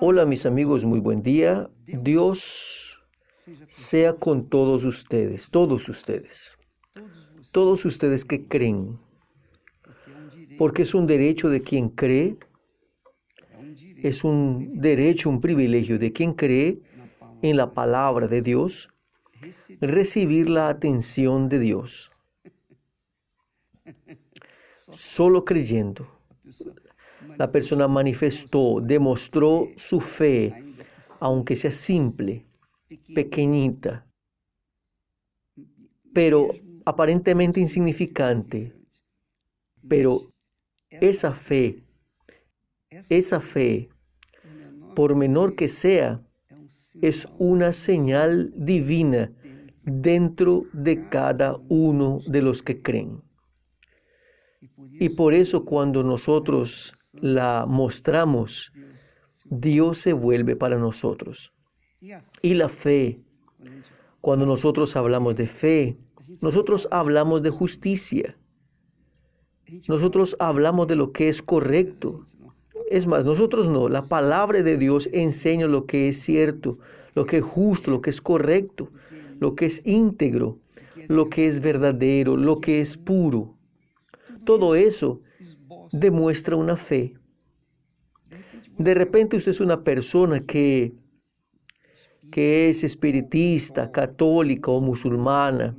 Hola mis amigos, muy buen día. Dios sea con todos ustedes, todos ustedes que creen, porque es un derecho de quien cree, es un derecho, un privilegio de quien cree en la palabra de Dios, recibir la atención de Dios. Solo creyendo, la persona manifestó, demostró su fe, aunque sea simple, pequeñita, pero aparentemente insignificante. Pero esa fe, por menor que sea, es una señal divina dentro de cada uno de los que creen. Y por eso cuando nosotros la mostramos, Dios se vuelve para nosotros. Y la fe, cuando nosotros hablamos de fe, nosotros hablamos de justicia. Nosotros hablamos de lo que es correcto. Es más, nosotros no. La palabra de Dios enseña lo que es cierto, lo que es justo, lo que es correcto, lo que es íntegro, lo que es verdadero, lo que es puro. Todo eso demuestra una fe. De repente usted es una persona que es espiritista, católica o musulmana,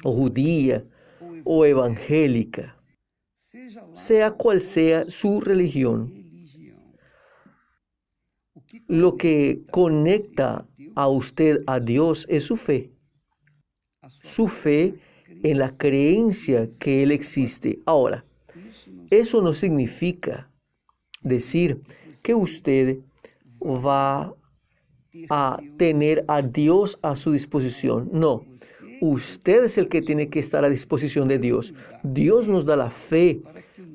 o judía, o evangélica. Sea cual sea su religión, lo que conecta a usted a Dios es su fe en la creencia que Él existe. Ahora, eso no significa decir que usted va a tener a Dios a su disposición. No, usted es el que tiene que estar a disposición de Dios. Dios nos da la fe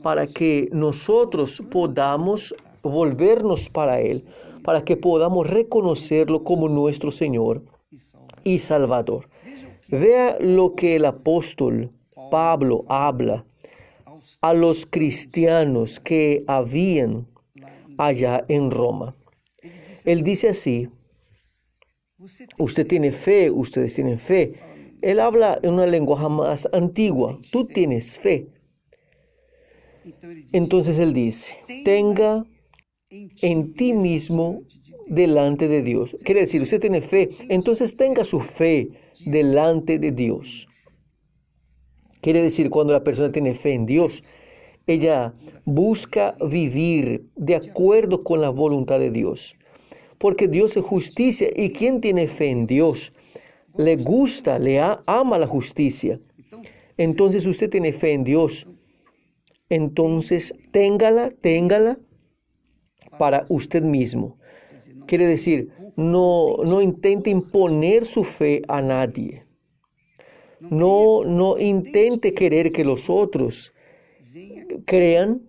para que nosotros podamos volvernos para Él, para que podamos reconocerlo como nuestro Señor y Salvador. Vea lo que el apóstol Pablo habla a los cristianos que habían allá en Roma. Él dice así: usted tiene fe, ustedes tienen fe. Él habla en una lenguaje más antigua. Tú tienes fe. Entonces él dice: tenga en ti mismo delante de Dios. Quiere decir, usted tiene fe, entonces tenga su fe delante de Dios. Quiere decir, cuando la persona tiene fe en Dios, ella busca vivir de acuerdo con la voluntad de Dios. Porque Dios es justicia y quien tiene fe en Dios le gusta, ama la justicia. Entonces usted tiene fe en Dios. Entonces téngala para usted mismo. Quiere decir, no intente imponer su fe a nadie. No intente querer que los otros crean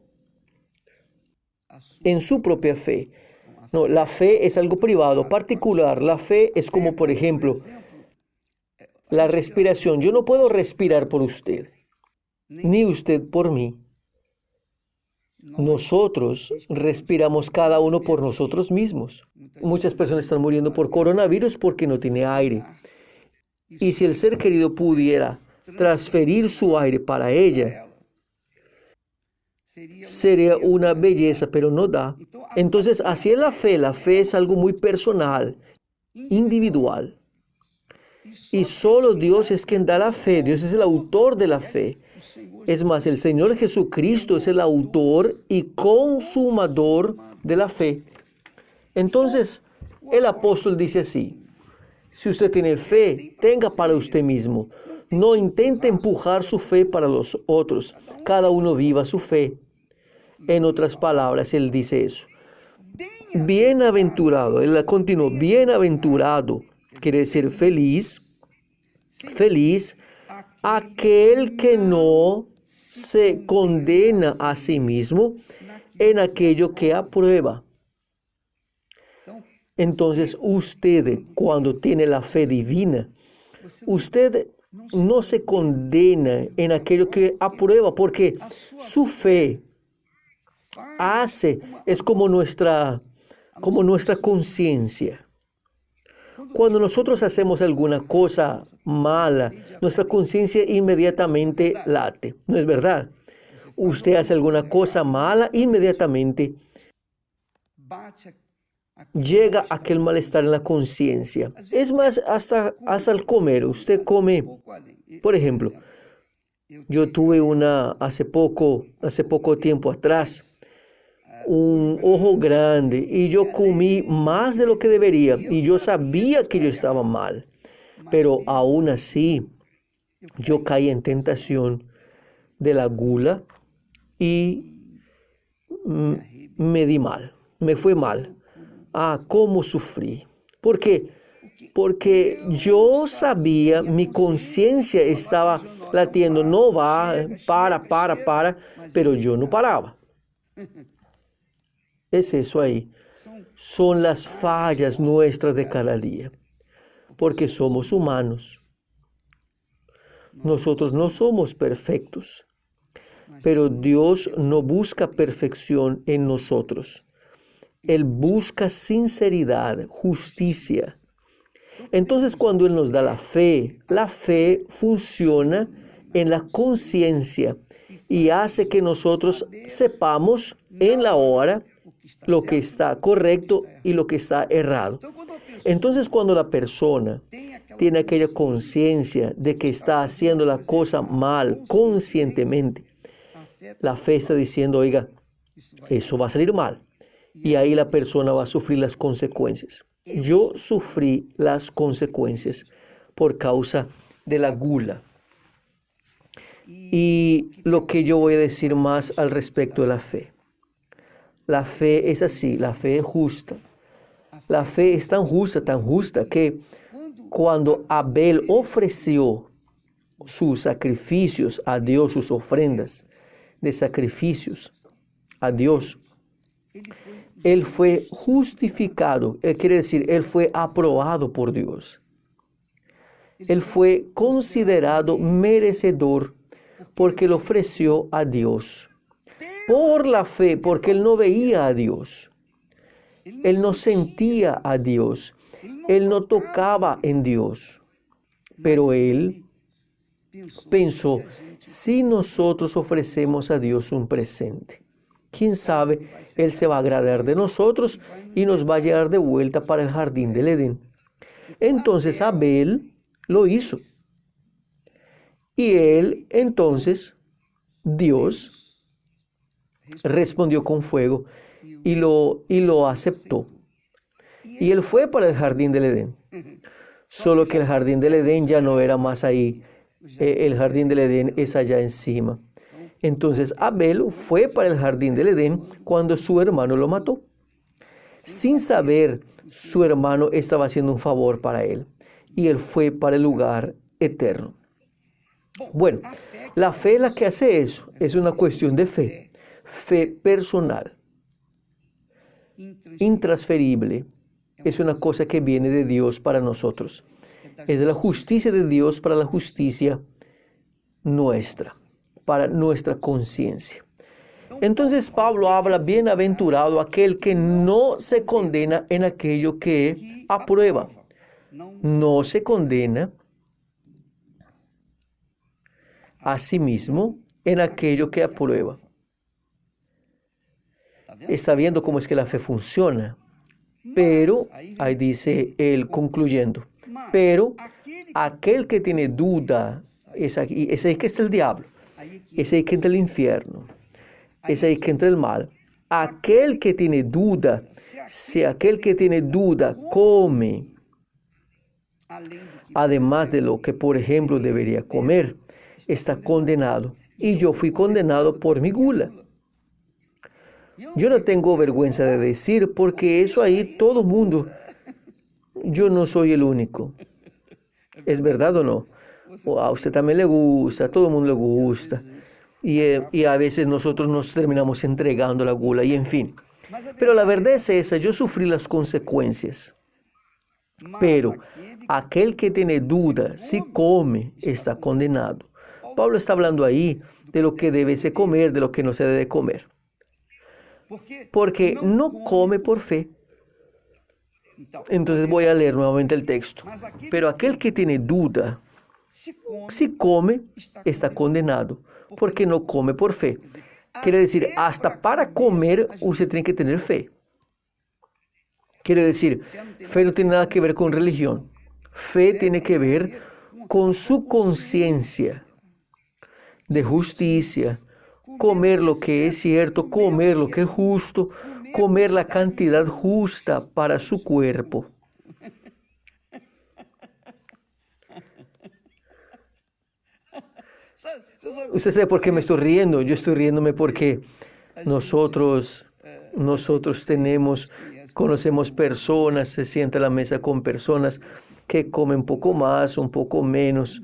en su propia fe. No, la fe es algo privado, particular. La fe es como, por ejemplo, la respiración. Yo no puedo respirar por usted, ni usted por mí. Nosotros respiramos cada uno por nosotros mismos. Muchas personas están muriendo por coronavirus porque no tiene aire. Y si el ser querido pudiera transferir su aire para ella, sería una belleza, pero no da. Entonces, así es la fe. La fe es algo muy personal, individual. Y solo Dios es quien da la fe. Dios es el autor de la fe. Es más, el Señor Jesucristo es el autor y consumador de la fe. Entonces, el apóstol dice así: si usted tiene fe, tenga para usted mismo. No intente empujar su fe para los otros. Cada uno viva su fe. En otras palabras, él dice eso. Bienaventurado, él continuó, bienaventurado, quiere decir feliz aquel que no se condena a sí mismo en aquello que aprueba. Entonces usted, cuando tiene la fe divina, usted no se condena en aquello que aprueba, porque su fe es como nuestra como nuestra conciencia. Cuando nosotros hacemos alguna cosa mala, nuestra conciencia inmediatamente late. ¿No es verdad? Usted hace alguna cosa mala, inmediatamente llega aquel malestar en la conciencia. Es más, hasta al comer. Usted come, por ejemplo, yo tuve hace poco tiempo atrás, un ojo grande y yo comí más de lo que debería y yo sabía que yo estaba mal, pero aún así yo caí en tentación de la gula y me di mal, me fue mal. ¿Cómo sufrí? ¿Por qué? Porque yo sabía, mi conciencia estaba latiendo, no va, para, pero yo no paraba. Es eso ahí. Son las fallas nuestras de cada día, porque somos humanos. Nosotros no somos perfectos, pero Dios no busca perfección en nosotros. Él busca sinceridad, justicia. Entonces, cuando Él nos da la fe funciona en la conciencia y hace que nosotros sepamos en la hora lo que está correcto y lo que está errado. Entonces, cuando la persona tiene aquella conciencia de que está haciendo la cosa mal conscientemente, la fe está diciendo, oiga, eso va a salir mal. Y ahí la persona va a sufrir las consecuencias. Yo sufrí las consecuencias por causa de la gula. Y lo que yo voy a decir más al respecto de la fe. La fe es así, la fe es justa. La fe es tan justa que cuando Abel ofreció sus sacrificios a Dios, sus ofrendas de sacrificios a Dios, él fue justificado, quiere decir, él fue aprobado por Dios. Él fue considerado merecedor porque lo ofreció a Dios. Por la fe, porque él no veía a Dios. Él no sentía a Dios. Él no tocaba en Dios. Pero él pensó, si nosotros ofrecemos a Dios un presente, quién sabe, Él se va a agradar de nosotros y nos va a llevar de vuelta para el jardín del Edén. Entonces Abel lo hizo. Y Dios respondió con fuego y lo aceptó. Y él fue para el jardín del Edén. Solo que el jardín del Edén ya no era más ahí. El jardín del Edén es allá encima. Entonces Abel fue para el jardín del Edén cuando su hermano lo mató. Sin saber, su hermano estaba haciendo un favor para él. Y él fue para el lugar eterno. Bueno, la fe es la que hace eso. Es una cuestión de fe. Fe personal. Intransferible. Es una cosa que viene de Dios para nosotros. Es de la justicia de Dios para la justicia nuestra, para nuestra conciencia. Entonces Pablo habla, bienaventurado aquel que no se condena en aquello que aprueba. No se condena a sí mismo en aquello que aprueba. Está viendo cómo es que la fe funciona. Pero, ahí dice él concluyendo, pero aquel que tiene duda, es ahí que está el diablo, es ahí que entra el infierno, es ahí que entra el mal. Aquel que tiene duda, si aquel que tiene duda come, además de lo que, por ejemplo, debería comer, está condenado. Y yo fui condenado por mi gula. Yo no tengo vergüenza de decir, porque eso ahí todo el mundo, yo no soy el único. ¿Es verdad o no? O a usted también le gusta, a todo el mundo le gusta. Y a veces nosotros nos terminamos entregando la gula y en fin. Pero la verdad es esa, yo sufrí las consecuencias. Pero aquel que tiene duda, si come, está condenado. Pablo está hablando ahí de lo que debe se comer, de lo que no se debe comer. Porque no come por fe. Entonces voy a leer nuevamente el texto. Pero aquel que tiene duda, si come, está condenado, porque no come por fe. Quiere decir, hasta para comer usted tiene que tener fe. Quiere decir, fe no tiene nada que ver con religión. Fe tiene que ver con su conciencia de justicia, comer lo que es cierto, comer lo que es justo, comer la cantidad justa para su cuerpo. Usted sabe por qué me estoy riendo. Yo estoy riéndome porque nosotros conocemos personas, se sienta a la mesa con personas que comen un poco más, un poco menos.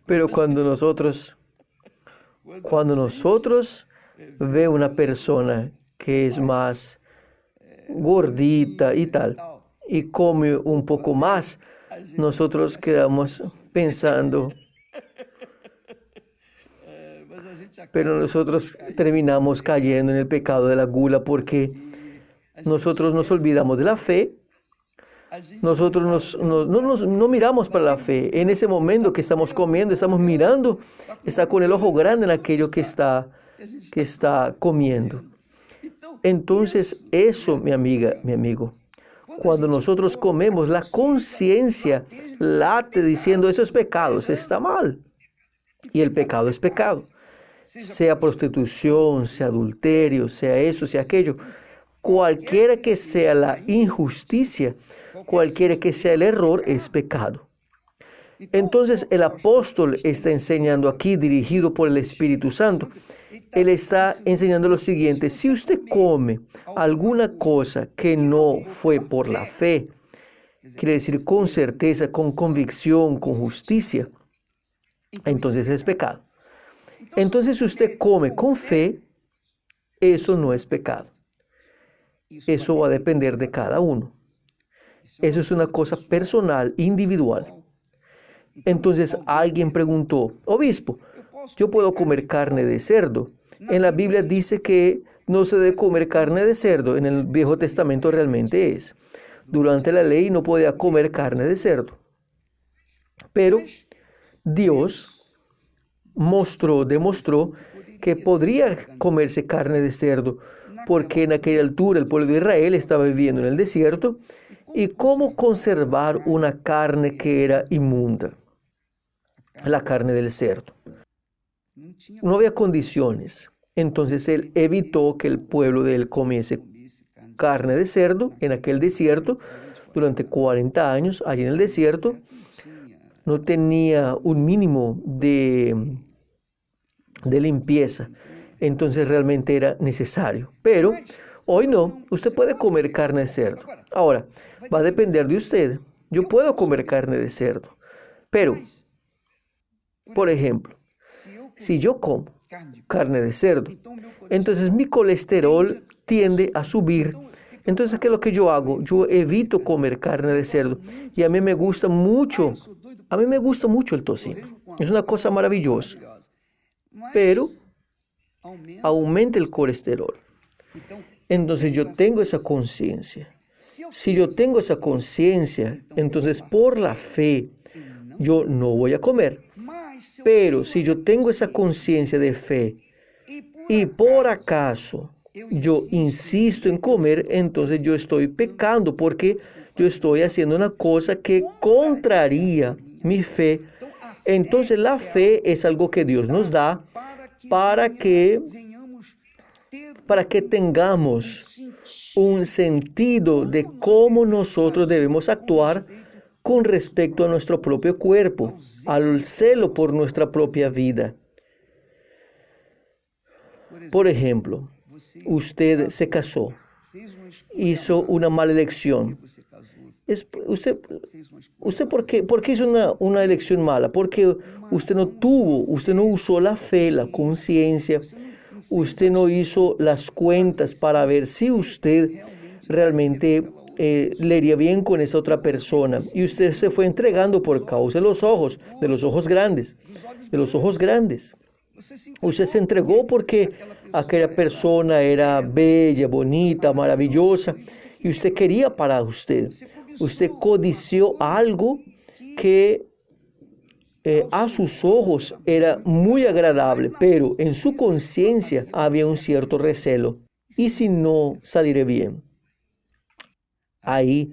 Pero cuando nosotros ve una persona que es más gordita y tal, y come un poco más, nosotros quedamos pensando, pero nosotros terminamos cayendo en el pecado de la gula porque nosotros nos olvidamos de la fe. Nosotros no miramos para la fe. En ese momento que estamos comiendo, estamos mirando, está con el ojo grande en aquello que está comiendo. Entonces, eso, mi amiga, mi amigo, cuando nosotros comemos, la conciencia late diciendo, eso es pecado, eso está mal. Y el pecado es pecado. Sea prostitución, sea adulterio, sea eso, sea aquello. Cualquiera que sea la injusticia, cualquiera que sea el error, es pecado. Entonces el apóstol está enseñando aquí, dirigido por el Espíritu Santo. Él está enseñando lo siguiente: si usted come alguna cosa que no fue por la fe, quiere decir con certeza, con convicción, con justicia, entonces es pecado. Entonces si usted come con fe, eso no es pecado. Eso va a depender de cada uno. Eso es una cosa personal, individual. Entonces alguien preguntó, obispo, ¿yo puedo comer carne de cerdo? En la Biblia dice que no se debe comer carne de cerdo. En el Viejo Testamento realmente es. Durante la ley no podía comer carne de cerdo. Pero Dios demostró que podría comerse carne de cerdo, porque en aquella altura el pueblo de Israel estaba viviendo en el desierto. ¿Y cómo conservar una carne que era inmunda? La carne del cerdo. No había condiciones. Entonces él evitó que el pueblo de él comiese carne de cerdo en aquel desierto durante 40 años. Allí en el desierto no tenía un mínimo de limpieza. Entonces realmente era necesario. Pero hoy no. Usted puede comer carne de cerdo. Ahora, va a depender de usted. Yo puedo comer carne de cerdo. Pero, por ejemplo, si yo como carne de cerdo, entonces mi colesterol tiende a subir. Entonces, ¿qué es lo que yo hago? Yo evito comer carne de cerdo. Y a mí me gusta mucho. A mí me gusta mucho el tocino. Es una cosa maravillosa. Pero aumenta el colesterol. Entonces yo tengo esa conciencia. Si yo tengo esa conciencia, entonces por la fe yo no voy a comer. Pero si yo tengo esa conciencia de fe y por acaso yo insisto en comer, entonces yo estoy pecando porque yo estoy haciendo una cosa que contraría mi fe. Entonces la fe es algo que Dios nos da para que tengamos un sentido de cómo nosotros debemos actuar con respecto a nuestro propio cuerpo, al celo por nuestra propia vida. Por ejemplo, usted se casó, hizo una mala elección. ¿Usted por qué hizo una elección mala? Porque usted no usó la fe, la conciencia. Usted no hizo las cuentas para ver si usted realmente le iría bien con esa otra persona. Y usted se fue entregando por causa de los ojos grandes. Usted se entregó porque aquella persona era bella, bonita, maravillosa, y usted quería para usted. Usted codició algo que a sus ojos era muy agradable, pero en su conciencia había un cierto recelo. ¿Y si no saliera bien? Ahí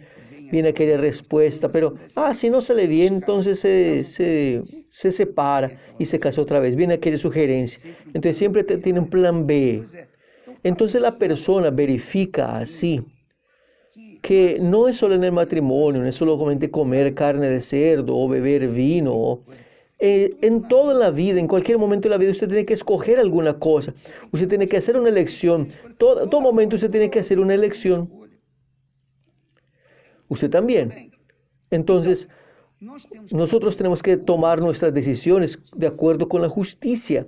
viene aquella respuesta, pero, si no sale bien, entonces se separa y se casa otra vez. Viene aquella sugerencia. Entonces siempre tiene un plan B. Entonces la persona verifica así que no es solo en el matrimonio, no es solamente comer carne de cerdo o beber vino. En toda la vida, en cualquier momento de la vida, usted tiene que escoger alguna cosa. Usted tiene que hacer una elección. Todo momento usted tiene que hacer una elección. Usted también. Entonces, nosotros tenemos que tomar nuestras decisiones de acuerdo con la justicia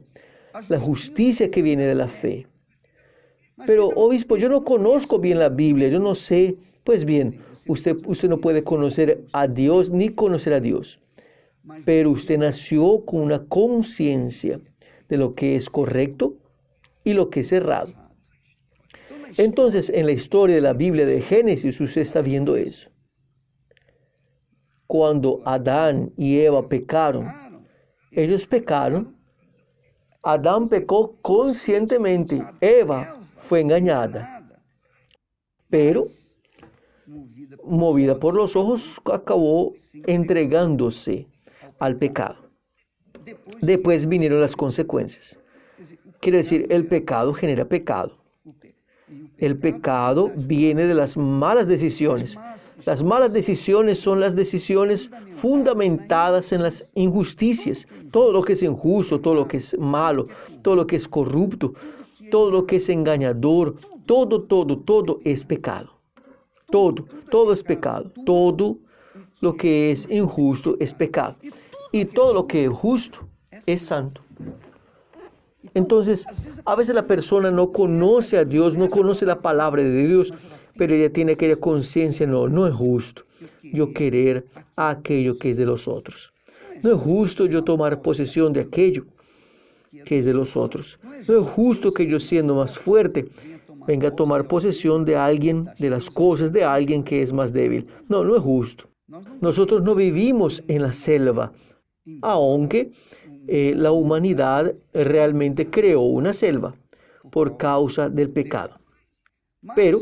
que viene de la fe. Pero, obispo, yo no conozco bien la Biblia, yo no sé. Pues bien, usted no puede conocer a Dios ni conocer a Dios. Pero usted nació con una conciencia de lo que es correcto y lo que es errado. Entonces, en la historia de la Biblia de Génesis, usted está viendo eso. Cuando Adán y Eva pecaron, ellos pecaron. Adán pecó conscientemente. Eva fue engañada. Pero, movida por los ojos, acabó entregándose al pecado. Después vinieron las consecuencias. Quiere decir, el pecado genera pecado. El pecado viene de las malas decisiones. Las malas decisiones son las decisiones fundamentadas en las injusticias. Todo lo que es injusto, todo lo que es malo, todo lo que es corrupto, todo lo que es engañador, todo es pecado. Todo es pecado. Todo lo que es injusto es pecado. Y todo lo que es justo es santo. Entonces, a veces la persona no conoce a Dios, no conoce la palabra de Dios, pero ella tiene aquella conciencia, no es justo yo querer aquello que es de los otros. No es justo yo tomar posesión de aquello que es de los otros. No es justo que yo, siendo más fuerte, venga a tomar posesión de alguien, de las cosas de alguien que es más débil. No es justo. Nosotros no vivimos en la selva, aunque la humanidad realmente creó una selva por causa del pecado. Pero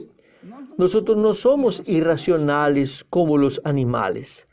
nosotros no somos irracionales como los animales.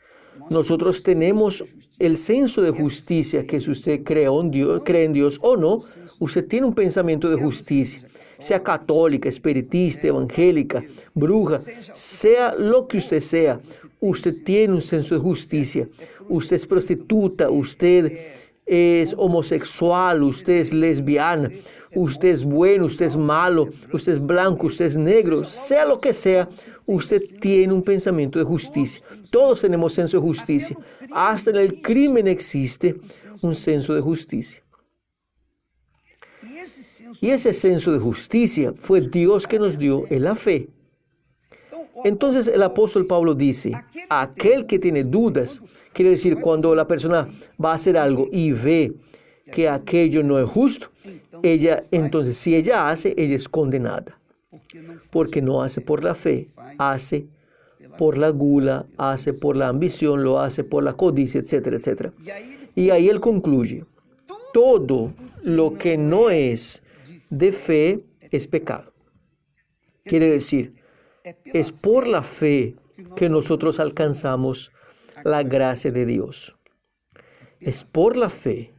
Nosotros tenemos el senso de justicia, que si usted cree en Dios o no, usted tiene un pensamiento de justicia. Sea católica, espiritista, evangélica, bruja, sea lo que usted sea, usted tiene un senso de justicia. Usted es prostituta, usted es homosexual, usted es lesbiana, usted es bueno, usted es malo, usted es blanco, usted es negro, sea lo que sea, usted tiene un pensamiento de justicia. Todos tenemos senso de justicia. Hasta en el crimen existe un senso de justicia. Y ese senso de justicia fue Dios que nos dio en la fe. Entonces el apóstol Pablo dice, aquel que tiene dudas, quiere decir cuando la persona va a hacer algo y ve que aquello no es justo, entonces si ella hace, ella es condenada. Porque no hace por la fe, hace por la gula, hace por la ambición, lo hace por la codicia, etcétera, etcétera. Y ahí él concluye, todo lo que no es de fe es pecado. Quiere decir, es por la fe que nosotros alcanzamos la gracia de Dios. Es por la fe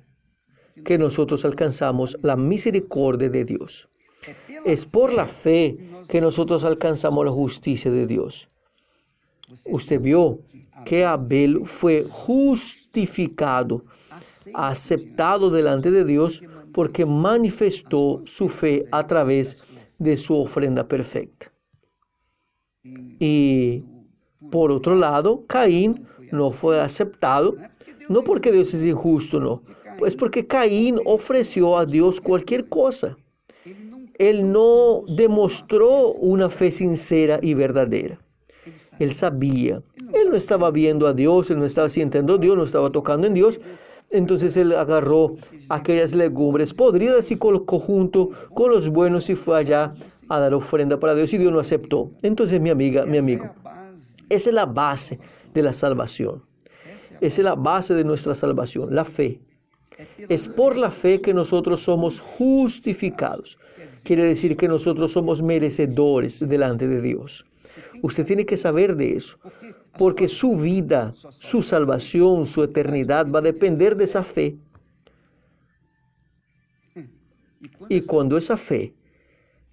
que nosotros alcanzamos la misericordia de Dios. Es por la fe que nosotros alcanzamos la justicia de Dios. Usted vio que Abel fue justificado, aceptado delante de Dios, porque manifestó su fe a través de su ofrenda perfecta. Y por otro lado, Caín no fue aceptado, no porque Dios es injusto, no, pues porque Caín ofreció a Dios cualquier cosa. Él no demostró una fe sincera y verdadera. Él sabía, él no estaba viendo a Dios, él no estaba sintiendo a Dios, no estaba tocando en Dios. Entonces él agarró aquellas legumbres podridas y colocó junto con los buenos y fue allá a dar ofrenda para Dios y Dios lo aceptó. Entonces mi amiga, mi amigo, esa es la base de la salvación. Esa es la base de nuestra salvación, la fe. Es por la fe que nosotros somos justificados. Quiere decir que nosotros somos merecedores delante de Dios. Usted tiene que saber de eso, porque su vida, su salvación, su eternidad va a depender de esa fe. Y cuando esa fe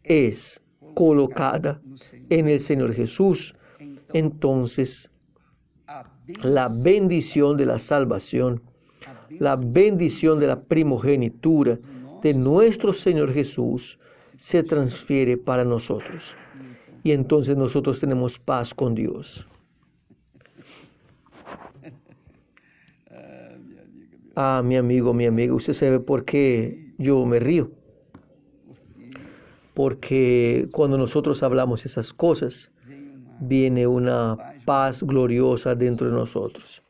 es colocada en el Señor Jesús, entonces la bendición de la salvación, la bendición de la primogenitura de nuestro Señor Jesús se transfiere para nosotros. Y entonces nosotros tenemos paz con Dios. Mi amigo, usted sabe por qué yo me río. Porque cuando nosotros hablamos esas cosas, viene una paz gloriosa dentro de nosotros.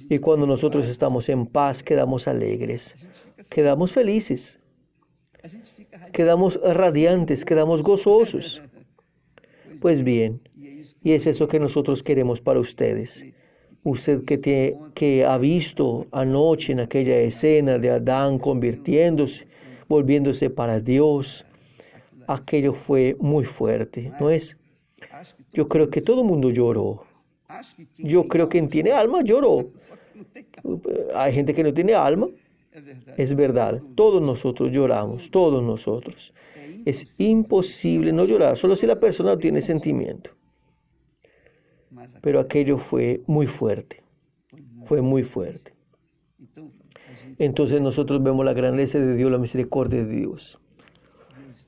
Y cuando nosotros estamos en paz, quedamos alegres, quedamos felices, quedamos radiantes, quedamos gozosos. Pues bien, y es eso que nosotros queremos para ustedes. Usted que ha visto anoche en aquella escena de Adán convirtiéndose, volviéndose para Dios, aquello fue muy fuerte, ¿no es? Yo creo que todo el mundo lloró. Yo creo que quien tiene alma lloró. Hay gente que no tiene alma. Es verdad, todos nosotros lloramos, todos nosotros. Es imposible no llorar, solo si la persona no tiene sentimiento. Pero aquello fue muy fuerte, fue muy fuerte. Entonces nosotros vemos la grandeza de Dios, la misericordia de Dios.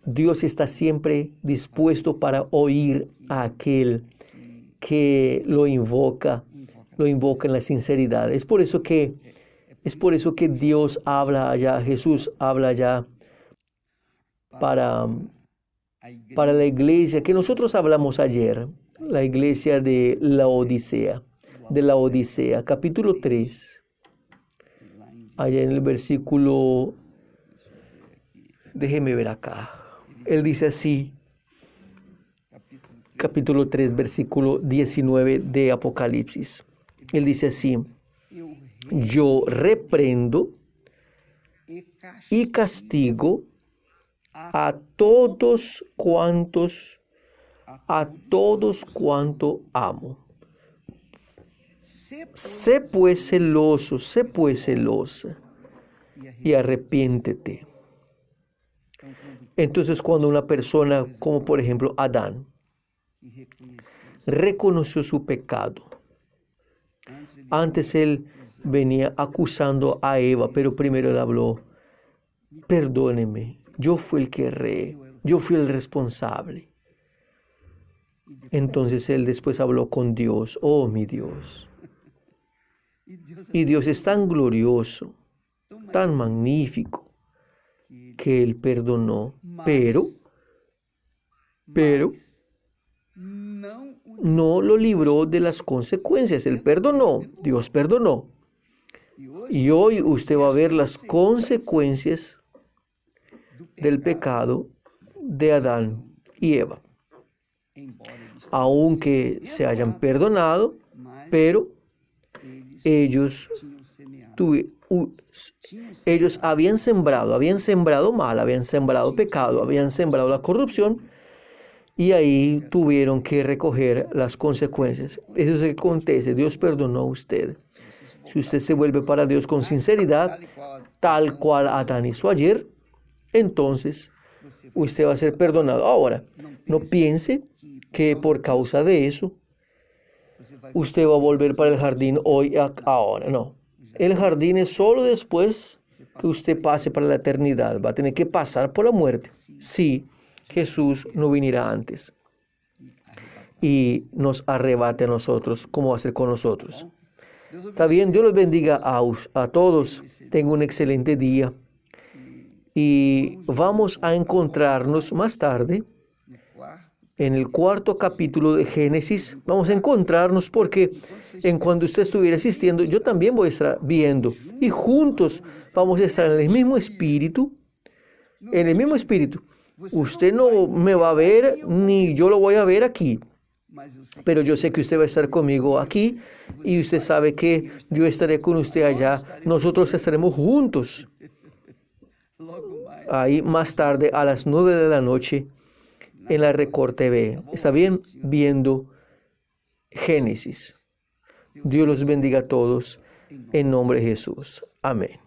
Dios está siempre dispuesto para oír a aquel que lo invoca en la sinceridad. Es por eso que Dios habla allá, Jesús habla allá para la iglesia que nosotros hablamos ayer, la iglesia de Laodicea, capítulo 3, allá en el versículo, déjeme ver acá, él dice así, capítulo 3, versículo 19 de Apocalipsis, él dice así: yo reprendo y castigo a todos cuantos amo. Sé pues celosa y arrepiéntete. Entonces, cuando una persona, como por ejemplo Adán, reconoció su pecado, antes él venía acusando a Eva, pero primero él habló: perdóneme, yo fui el que erré, yo fui el responsable. Entonces él después habló con Dios: oh mi Dios. Y Dios es tan glorioso, tan magnífico, que él perdonó, pero no lo libró de las consecuencias. Él perdonó, Dios perdonó. Y hoy usted va a ver las consecuencias del pecado de Adán y Eva. Aunque se hayan perdonado, pero ellos habían sembrado mal, habían sembrado pecado, habían sembrado la corrupción, y ahí tuvieron que recoger las consecuencias. Eso es lo que acontece. Dios perdonó a usted. Si usted se vuelve para Dios con sinceridad, tal cual Adán hizo ayer, entonces usted va a ser perdonado. Ahora, no piense que por causa de eso usted va a volver para el jardín ahora. No. El jardín es solo después que usted pase para la eternidad. Va a tener que pasar por la muerte. Sí, Jesús no viniera antes y nos arrebate a nosotros. ¿Cómo va a ser con nosotros? Está bien, Dios los bendiga a todos. Tenga un excelente día. Y vamos a encontrarnos más tarde en el cuarto capítulo de Génesis. Vamos a encontrarnos porque en cuando usted estuviera asistiendo, yo también voy a estar viendo. Y juntos vamos a estar en el mismo espíritu. En el mismo espíritu. Usted no me va a ver ni yo lo voy a ver aquí. Pero yo sé que usted va a estar conmigo aquí y usted sabe que yo estaré con usted allá. Nosotros estaremos juntos. Ahí más tarde a las 9 de la noche en la Record TV. ¿Está bien? Viendo Génesis. Dios los bendiga a todos en nombre de Jesús. Amén.